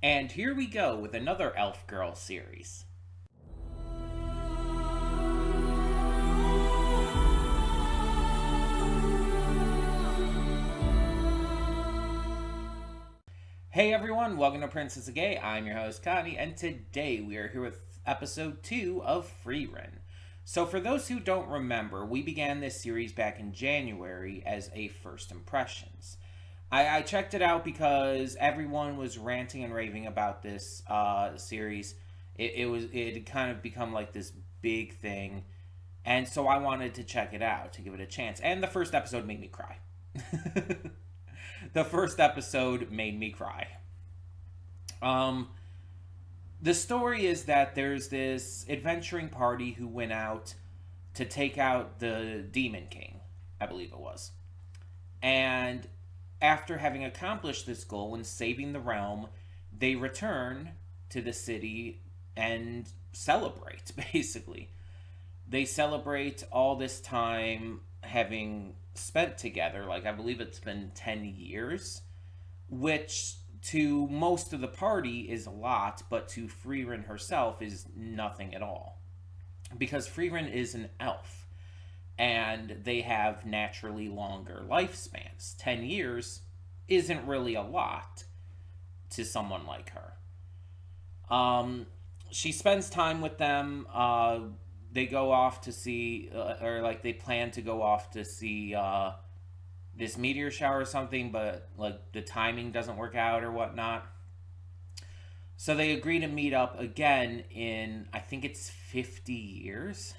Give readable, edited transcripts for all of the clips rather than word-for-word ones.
And here we go with another Elf Girl series. Hey everyone, welcome to Princess of Gay. I'm your host Connie, and today we are here with episode 2 of Frieren. So for those who don't remember, we began this series back in January as a first impressions. I checked it out because everyone was ranting and raving about this series. It had kind of become like this big thing, and so I wanted to check it out to give it a chance. And the first episode made me cry. The first episode made me cry. Um, the story is that there's this adventuring party who went out to take out the Demon King, I believe it was. And after having accomplished this goal and saving the realm, they return to the city and celebrate, basically. They celebrate all this time having spent together. Like, I believe it's been 10 years, which to most of the party is a lot, but to Frieren herself is nothing at all. Because Frieren is an elf, and they have naturally longer lifespans. 10 years isn't really a lot to someone like her. She spends time with them. They go off to see, or like they plan to go off to see this meteor shower or something, but like the timing doesn't work out or whatnot. So they agree to meet up again in, I think it's 50 years,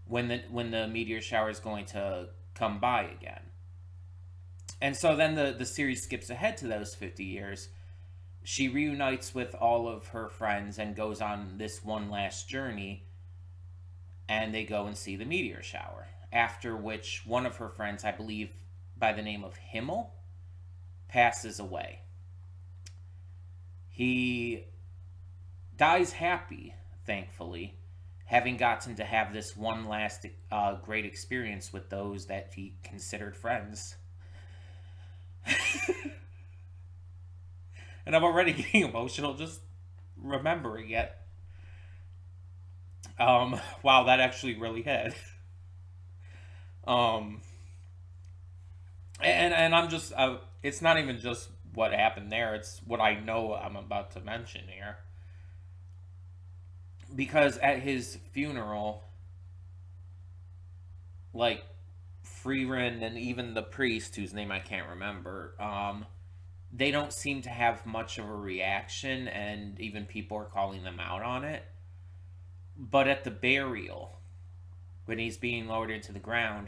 when the meteor shower is going to come by again. And so then the series skips ahead to those 50 years. She reunites with all of her friends and goes on this one last journey, and they go and see the meteor shower. After which, one of her friends, I believe by the name of Himmel, passes away. He dies happy, thankfully, having gotten to have this one last great experience with those that he considered friends. And I'm already getting emotional just remembering it. Wow, that actually really hit. Um, and I'm just, it's not even just what happened there, it's what I know I'm about to mention here. Because at his funeral, like, Frieren and even the priest, whose name I can't remember, they don't seem to have much of a reaction, and even people are calling them out on it. But at the burial, when he's being lowered into the ground,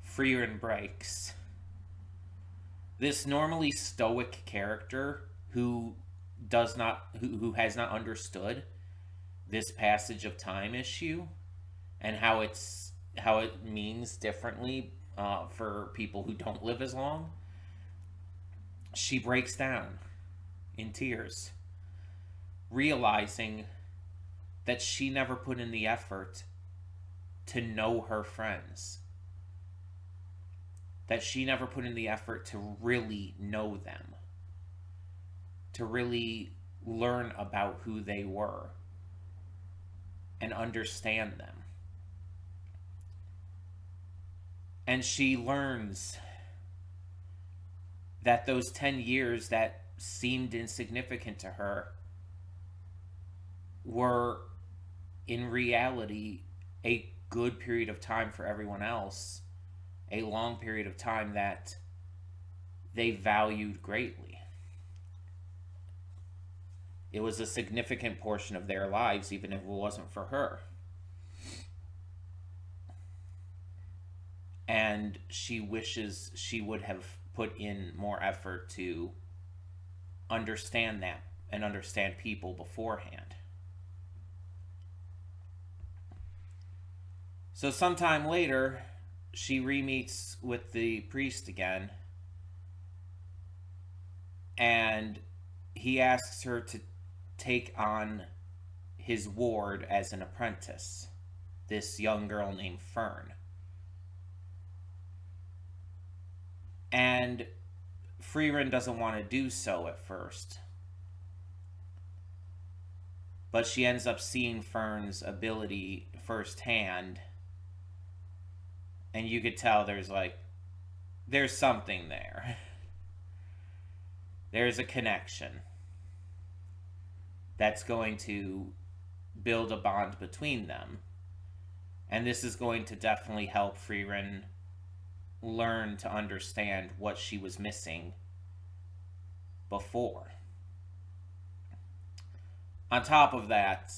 Frieren breaks. This normally stoic character who has not understood this passage of time issue and how it means differently for people who don't live as long, she breaks down in tears, realizing that she never put in the effort to know her friends, that she never put in the effort to really know them, to really learn about who they were and understand them. And she learns that those 10 years that seemed insignificant to her were in reality a good period of time for everyone else, a long period of time that they valued greatly. It was a significant portion of their lives, even if it wasn't for her. And she wishes she would have put in more effort to understand that and understand people beforehand. So sometime later, she re-meets with the priest again, and he asks her to take on his ward as an apprentice, this young girl named Fern. And Frieren doesn't want to do so at first, but she ends up seeing Fern's ability firsthand, and you could tell there's something there. There's a connection that's going to build a bond between them. And this is going to definitely help Frieren learn to understand what she was missing before. On top of that,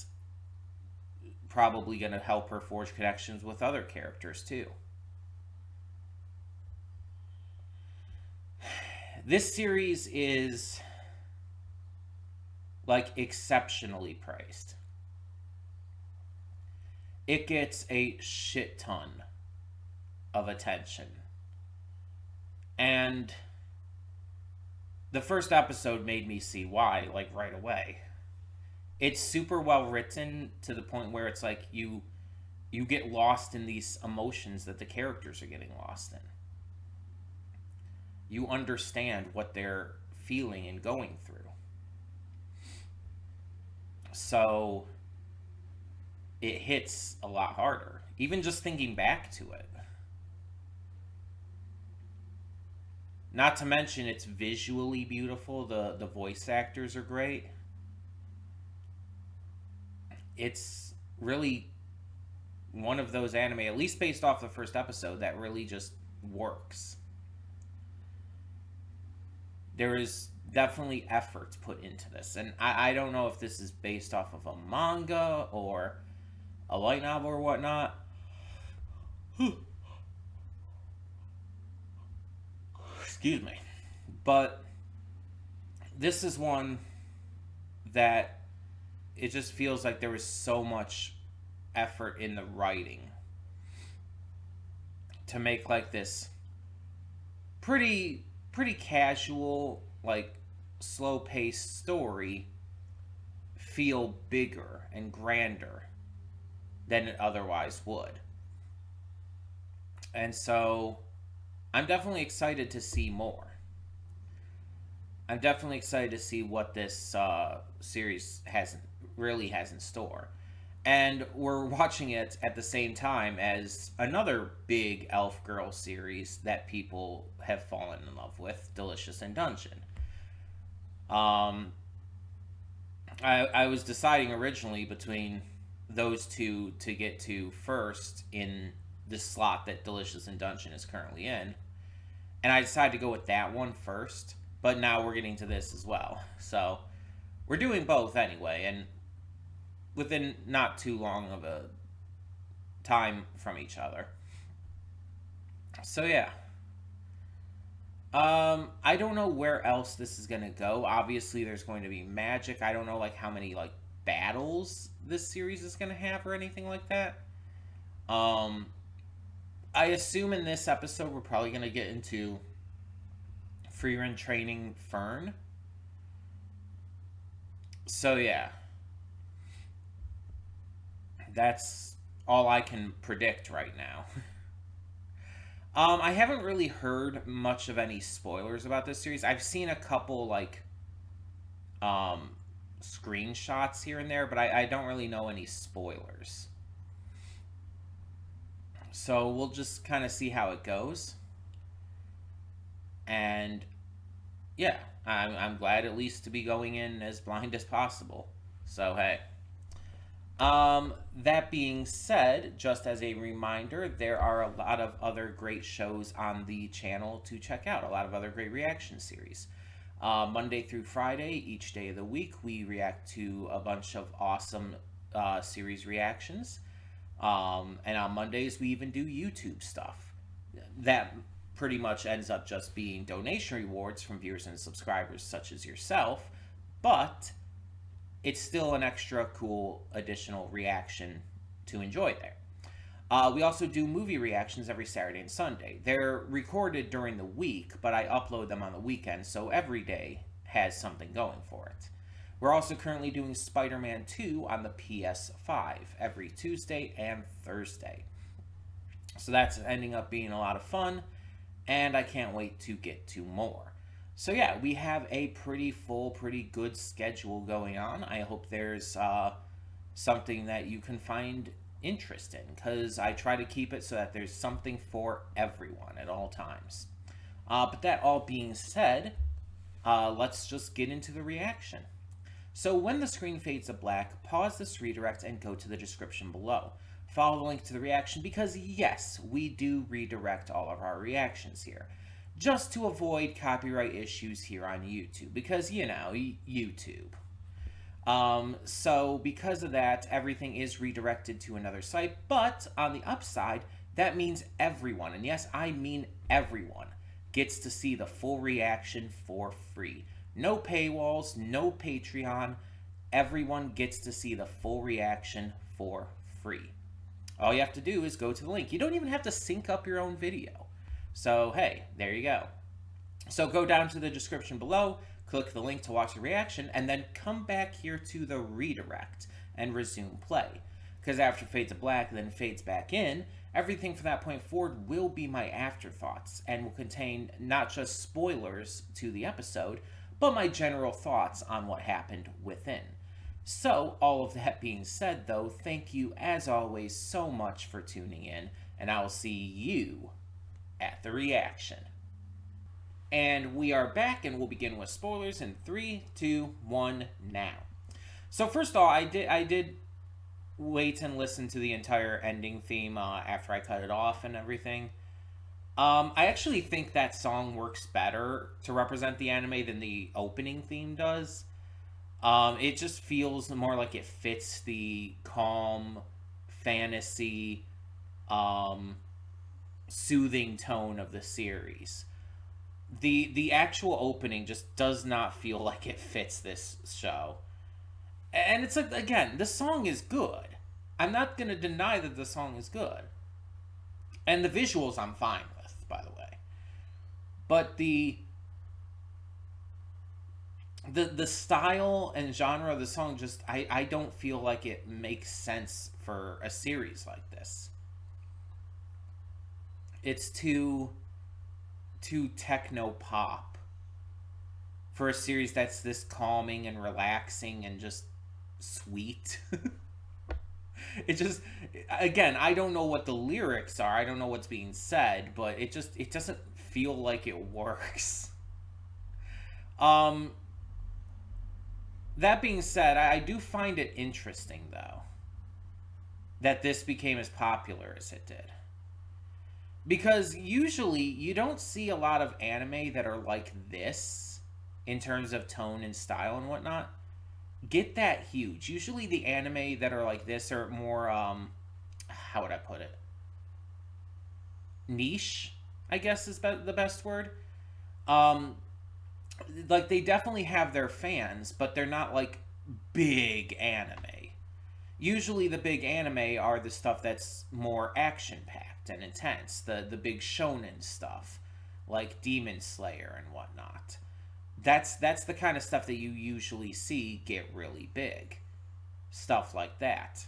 probably going to help her forge connections with other characters too. This series is exceptionally praised. It gets a shit ton of attention. And the first episode made me see why, right away. It's super well written to the point where it's you get lost in these emotions that the characters are getting lost in. You understand what they're feeling and going through. So it hits a lot harder, even just thinking back to it. Not to mention it's visually beautiful. The voice actors are great. It's really one of those anime, at least based off the first episode, that really just works. There is definitely effort put into this. And I don't know if this is based off of a manga or a light novel or whatnot. Excuse me. But this is one that it just feels like there was so much effort in the writing to make this pretty casual, slow-paced story feel bigger and grander than it otherwise would. And so I'm definitely excited to see more. I'm definitely excited to see what this series has in store. And we're watching it at the same time as another big elf girl series that people have fallen in love with, Delicious in Dungeon. I was deciding originally between those two to get to first in the slot that Delicious in Dungeon is currently in. And I decided to go with that one first, but now we're getting to this as well. So we're doing both anyway, and within not too long of a time from each other. So yeah. I don't know where else this is gonna go. Obviously there's going to be magic. I don't know how many battles this series is gonna have or anything like that. I assume in this episode we're probably gonna get into Frieren training Fern. So yeah. That's all I can predict right now. I haven't really heard much of any spoilers about this series. I've seen a couple screenshots here and there, but I don't really know any spoilers. So we'll just kind of see how it goes. And yeah, I'm glad at least to be going in as blind as possible. So hey. That being said, just as a reminder, there are a lot of other great shows on the channel to check out. A lot of other great reaction series. Monday through Friday, each day of the week, we react to a bunch of awesome series reactions. And on Mondays, we even do YouTube stuff. That pretty much ends up just being donation rewards from viewers and subscribers such as yourself. But it's still an extra cool additional reaction to enjoy there. We also do movie reactions every Saturday and Sunday. They're recorded during the week, but I upload them on the weekend, so every day has something going for it. We're also currently doing Spider-Man 2 on the PS5 every Tuesday and Thursday. So that's ending up being a lot of fun, and I can't wait to get to more. So yeah, we have a pretty full, pretty good schedule going on. I hope there's something that you can find interest in, because I try to keep it so that there's something for everyone at all times. But that all being said, let's just get into the reaction. So when the screen fades to black, pause this redirect and go to the description below. Follow the link to the reaction because yes, we do redirect all of our reactions here. Just to avoid copyright issues here on YouTube because, you know, YouTube. So because of that, everything is redirected to another site, but on the upside, that means everyone, and yes, I mean everyone, gets to see the full reaction for free. No paywalls, no Patreon. Everyone gets to see the full reaction for free. All you have to do is go to the link. You don't even have to sync up your own video. So, hey, there you go. So go down to the description below, click the link to watch the reaction, and then come back here to the redirect and resume play. Because after fades to black, then fades back in, everything from that point forward will be my afterthoughts and will contain not just spoilers to the episode, but my general thoughts on what happened within. So, all of that being said, though, thank you as always so much for tuning in, and I will see you at the reaction. And we are back, and we'll begin with spoilers in 3, 2, 1, now. So first of all, I did wait and listen to the entire ending theme after I cut it off and everything. I actually think that song works better to represent the anime than the opening theme does. It just feels more like it fits the calm, fantasy, soothing tone of the series. The actual opening just does not feel like it fits this show. And it's like, again, the song is good. I'm not going to deny that the song is good. And the visuals I'm fine with, by the way. But the style and genre of the song just, I don't feel like it makes sense for a series like this. It's too techno pop for a series that's this calming and relaxing and just sweet. It just, again, I don't know what the lyrics are, I don't know what's being said, but it doesn't feel like it works. That being said, I do find it interesting, though, that this became as popular as it did. Because usually you don't see a lot of anime that are like this in terms of tone and style and whatnot get that huge. Usually the anime that are like this are more, how would I put it? Niche, I guess is the best word. Like, they definitely have their fans, but they're not like big anime. Usually the big anime are the stuff that's more action-packed and intense. The big shonen stuff, like Demon Slayer and whatnot. That's the kind of stuff that you usually see get really big. Stuff like that.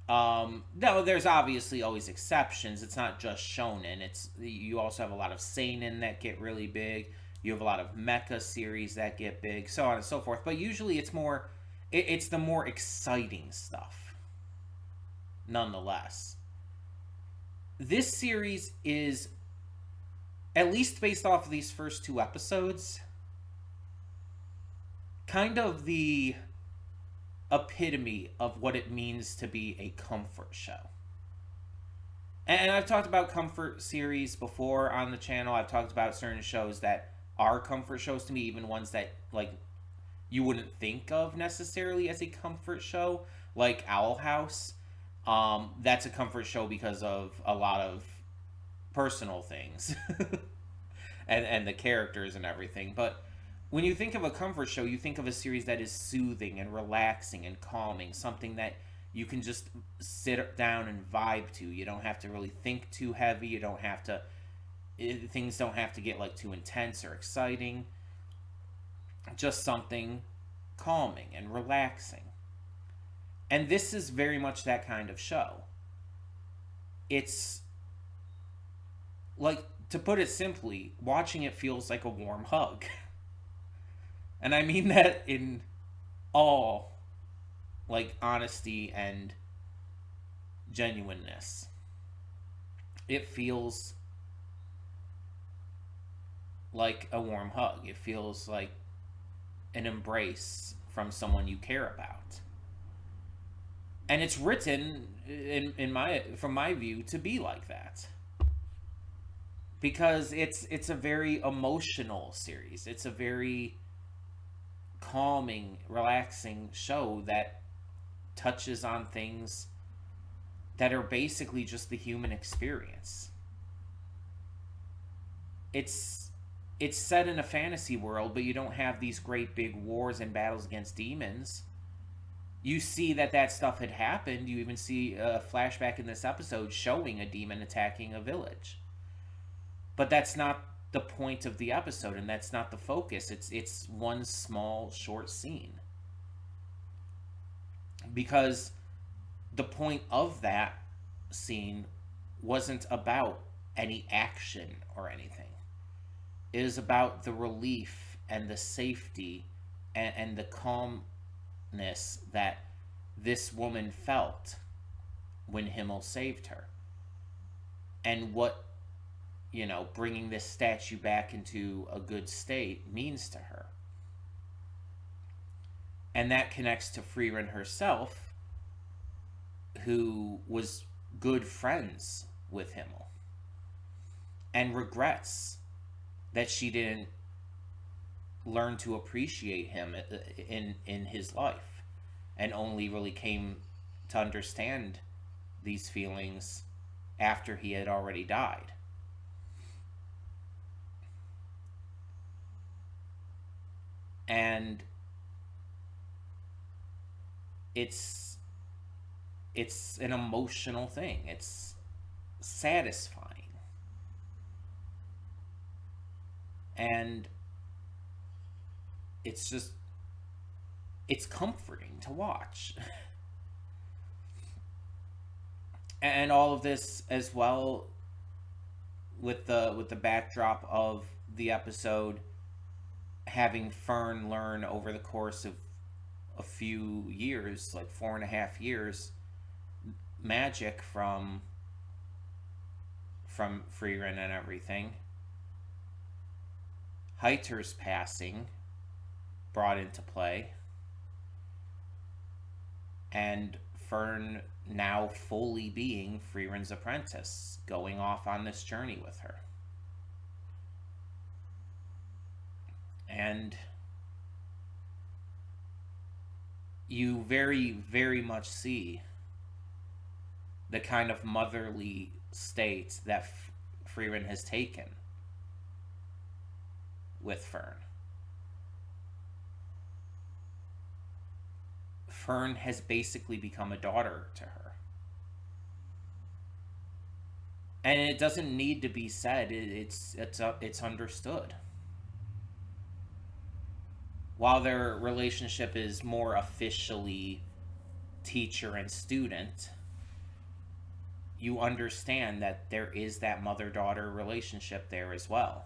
No, there's obviously always exceptions. It's not just shonen. You also have a lot of seinen that get really big. You have a lot of mecha series that get big, so on and so forth. But usually it's the more exciting stuff, nonetheless. This series is, at least based off of these first 2 episodes, kind of the epitome of what it means to be a comfort show. And I've talked about comfort series before on the channel. I've talked about certain shows that are comfort shows to me, even ones that, like, you wouldn't think of necessarily as a comfort show, like Owl House. That's a comfort show because of a lot of personal things and the characters and everything. But when you think of a comfort show, you think of a series that is soothing and relaxing and calming, something that you can just sit down and vibe to. You don't have to really think too heavy. You don't have to, things don't have to get like too intense or exciting. Just something calming and relaxing. And this is very much that kind of show. It's, like, to put it simply, watching it feels like a warm hug. And I mean that in all like honesty and genuineness. It feels like a warm hug. It feels like an embrace from someone you care about. And it's written in my from my view to be like that. Because it's a very emotional series. It's a very calming, relaxing show that touches on things that are basically just the human experience. It's set in a fantasy world, but you don't have these great big wars and battles against demons. You see that stuff had happened. You even see a flashback in this episode showing a demon attacking a village. But that's not the point of the episode, and that's not the focus. It's one small short scene. Because the point of that scene wasn't about any action or anything. It is about the relief and the safety and the calmness that this woman felt when Himmel saved her. And what, bringing this statue back into a good state means to her. And that connects to Frieren herself, who was good friends with Himmel and regrets that she didn't learn to appreciate him in his life, and only really came to understand these feelings after he had already died. And it's an emotional thing. It's satisfying. And it's comforting to watch. And all of this as well, with the backdrop of the episode having Fern learn over the course of a few years, like 4.5 years, magic from Frieren and everything. Heiter's passing brought into play, and Fern now fully being Frieren's apprentice, going off on this journey with her. And you very, very much see the kind of motherly state that Frieren has taken with Fern. Fern has basically become a daughter to her. And it doesn't need to be said. It's understood. While their relationship is more officially teacher and student, you understand that there is that mother-daughter relationship there as well.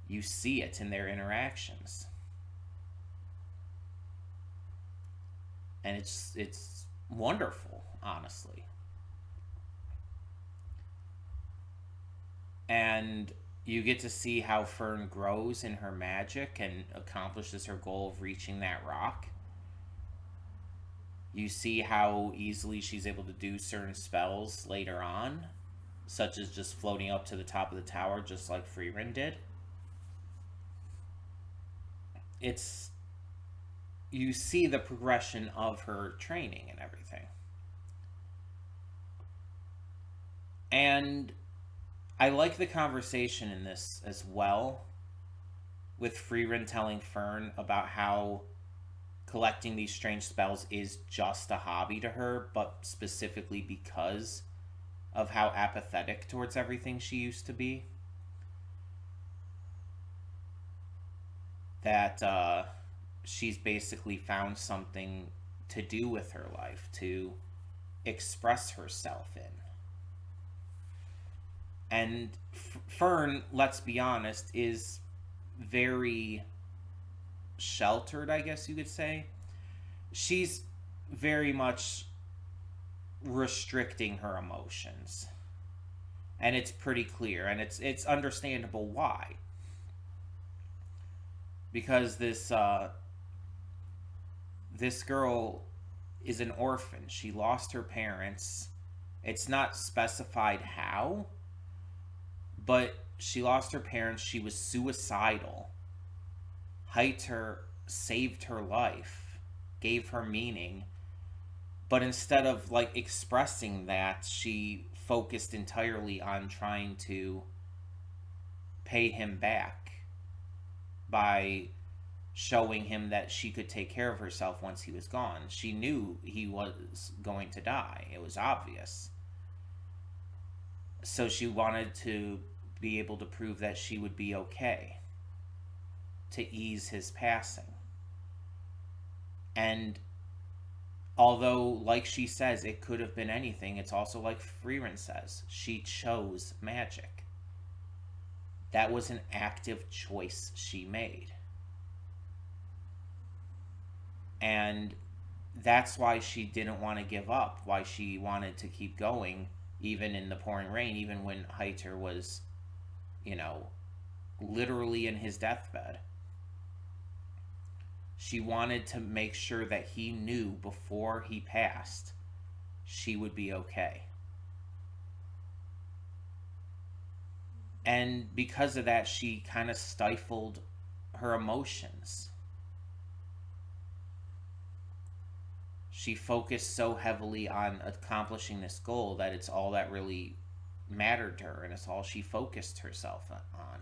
You see it in their interactions. And it's wonderful, honestly. And you get to see how Fern grows in her magic and accomplishes her goal of reaching that rock. You see how easily she's able to do certain spells later on, such as just floating up to the top of the tower, just like Frieren did. You see the progression of her training and everything. And I like the conversation in this as well, with Frieren telling Fern about how collecting these strange spells is just a hobby to her, but specifically because of how apathetic towards everything she used to be. That she's basically found something to do with her life, to express herself in. And Fern, let's be honest, is very sheltered, I guess you could say. she's very much restricting her emotions, and it's pretty clear, and it's understandable why, because this girl is an orphan. She lost her parents. It's not specified how, but she lost her parents. She was suicidal. Heiter saved her life, gave her meaning, but instead of like expressing that, she focused entirely on trying to pay him back by showing him that she could take care of herself once he was gone. She knew he was going to die. It was obvious. So she wanted to be able to prove that she would be okay, to ease his passing. And although, like she says, it could have been anything, it's also like Frieren says, she chose magic. That was an active choice she made. And that's why she didn't want to give up, why she wanted to keep going, even in the pouring rain, even when Heiter was, you know, literally in his deathbed. She wanted to make sure that he knew before he passed she would be okay. And because of that, she kind of stifled her emotions. She focused so heavily on accomplishing this goal that it's all that really mattered to her, and it's all she focused herself on.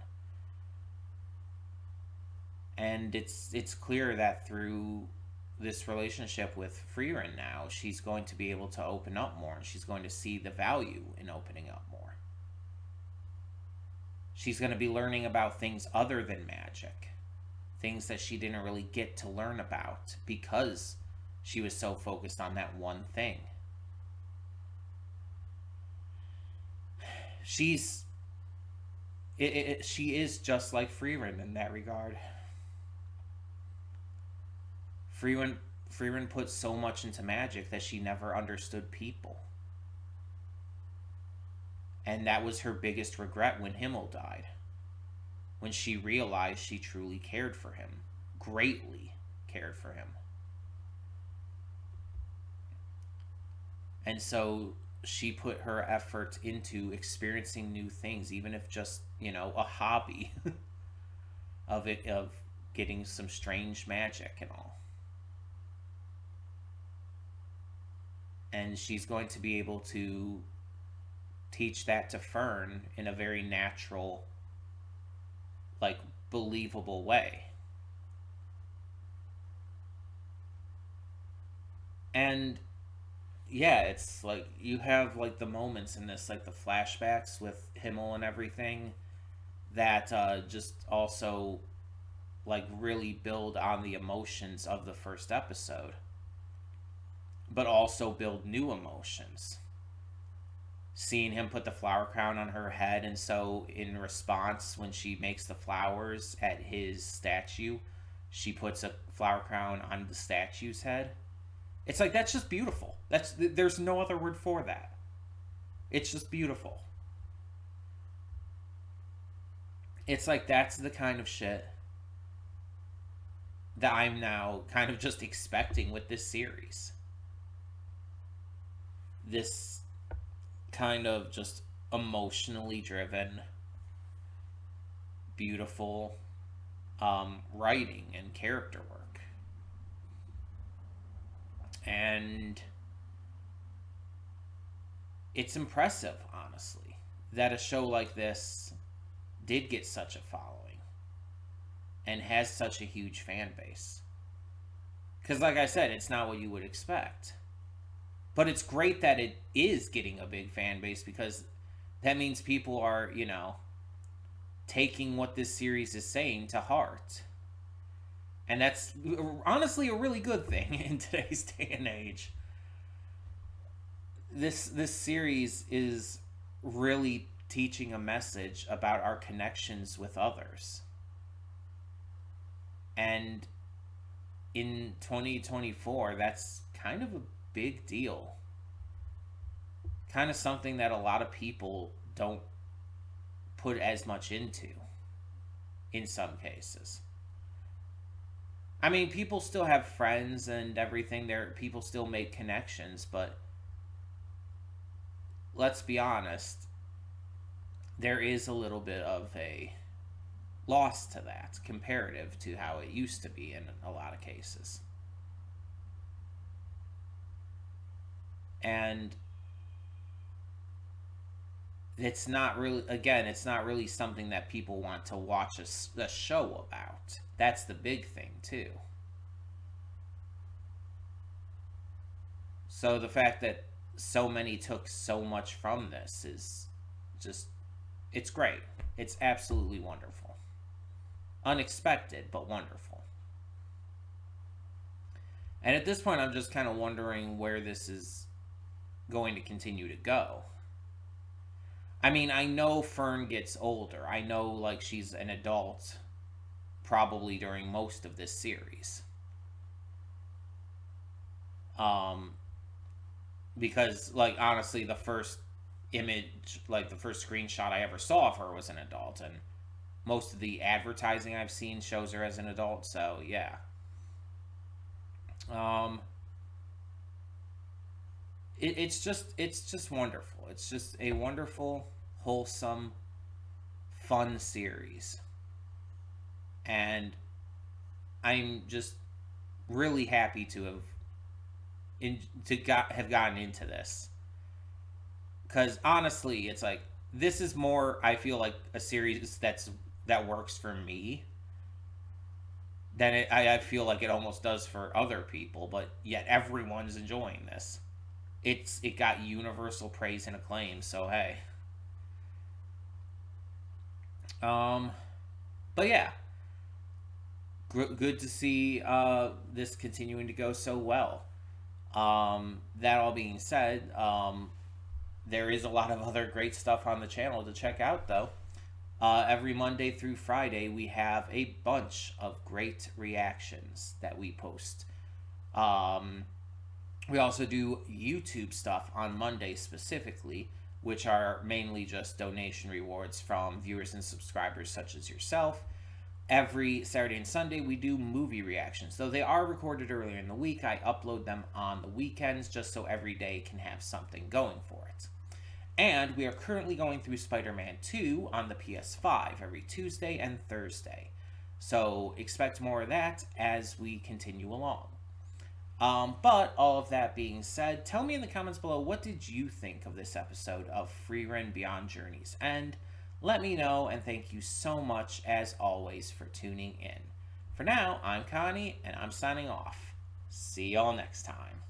And it's clear that through this relationship with Frieren now, she's going to be able to open up more, and she's going to see the value in opening up more. She's going to be learning about things other than magic, things that she didn't really get to learn about because she was so focused on that one thing. She's she is just like Frieren in that regard. Frieren put so much into magic that she never understood people. And that was her biggest regret when Himmel died. When she realized she truly cared for him, greatly cared for him. And so she put her effort into experiencing new things, even if just, a hobby of getting some strange magic and all. And she's going to be able to teach that to Fern in a very natural, like, believable way. And yeah, it's like you have like the moments in this, like the flashbacks with Himmel and everything, that just also like really build on the emotions of the first episode, but also build new emotions. Seeing him put the flower crown on her head, and so in response, when she makes the flowers at his statue, she puts a flower crown on the statue's head. It's like, that's just beautiful. There's no other word for that. It's just beautiful. It's like, that's the kind of shit that I'm now kind of just expecting with this series. This kind of just emotionally driven, beautiful writing and character work. And it's impressive, honestly, that a show like this did get such a following and has such a huge fan base. Because, like I said, it's not what you would expect. But it's great that it is getting a big fan base, because that means people are, taking what this series is saying to heart. And that's honestly a really good thing in today's day and age. This series is really teaching a message about our connections with others. And in 2024, that's kind of a big deal. Kind of something that a lot of people don't put as much into in some cases. I mean, people still have friends and everything. There, people still make connections, but let's be honest, there is a little bit of a loss to that comparative to how it used to be in a lot of cases. And it's not really, again, it's not really something that people want to watch a show about. That's the big thing, too. So the fact that so many took so much from this is just, it's great. It's absolutely wonderful. Unexpected, but wonderful. And at this point, I'm just kind of wondering where this is going to continue to go. I mean, I know Fern gets older. I know, like, she's an adult probably during most of this series. Um, because, like, honestly, the first image, like, the first screenshot I ever saw of her was an adult, and most of the advertising I've seen shows her as an adult, so, yeah. Um, it's just wonderful. It's just a wonderful, wholesome, fun series. And I'm just really happy to have gotten into this, because honestly, it's like this is more, I feel like, a series that works for me than I feel like it almost does for other people, but yet everyone's enjoying this. It got universal praise and acclaim, so hey. Um, but yeah, good to see this continuing to go so well. That all being said, there is a lot of other great stuff on the channel to check out, though. Every Monday through Friday, we have a bunch of great reactions that we post. Um, we also do YouTube stuff on Monday specifically, which are mainly just donation rewards from viewers and subscribers such as yourself. Every Saturday and Sunday, we do movie reactions. Though they are recorded earlier in the week, I upload them on the weekends just so every day can have something going for it. And we are currently going through Spider-Man 2 on the PS5 every Tuesday and Thursday. So expect more of that as we continue along. But all of that being said, tell me in the comments below, what did you think of this episode of Frieren Beyond Journey's End? Let me know, and thank you so much, as always, for tuning in. For now, I'm Connie, and I'm signing off. See y'all next time.